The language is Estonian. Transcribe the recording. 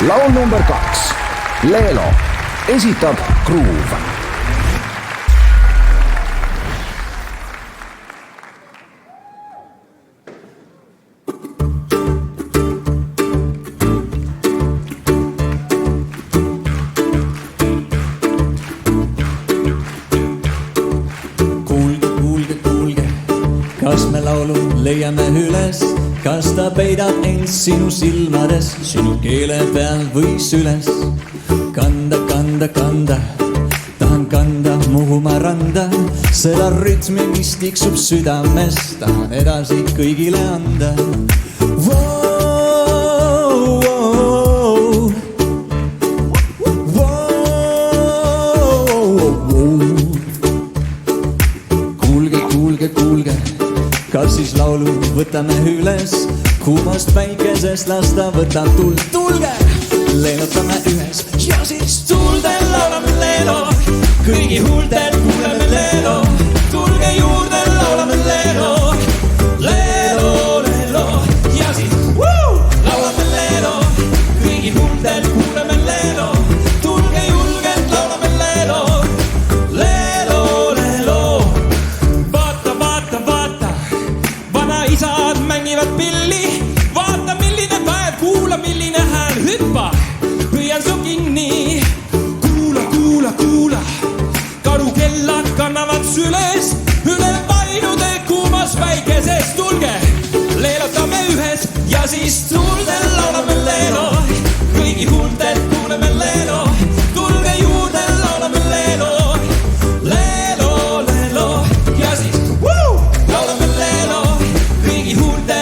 laul number 2. Leelo esitab Groove. Kas me laulu leiame üles, kas ta peidab end sinu silmades, sinu keele peal või süles? Kanda, kanda, kanda, tahan kanda Muhumaa randa, seda rütmi, mis tiksub südames, tahan edasi kõigile anda. Kuulge, kas siis laulu võtame üles, kuumast päikesest las ta võtab tuld. Tulge, leenutame ühes ja siis tuldel laulame Leelo, kõigi huultel kuuleme Leelo. Tulge juurde, laulame Leelo, Leelo, Leelo ja siis laulame Leelo, kõigi huultel kuuleme Leelo. Tulge julgelt, laulame Leelo, Leelo, Leelo. Isad mängivad pilli, vaata milline päev, kuula milline hääl, hüppa, püüan su kinni. Kuula, kuula, kuula, karukellad kannavad süles, üle painude kuumas päikeses. Tulge, leelotame ühes ja siis tuldel laulame Leelo, kõigi huultel kuuleme Leelo. Tulge juurde, laulame Leelo, Leelo, Leelo ja siis laulame Leelo, kõigi huultel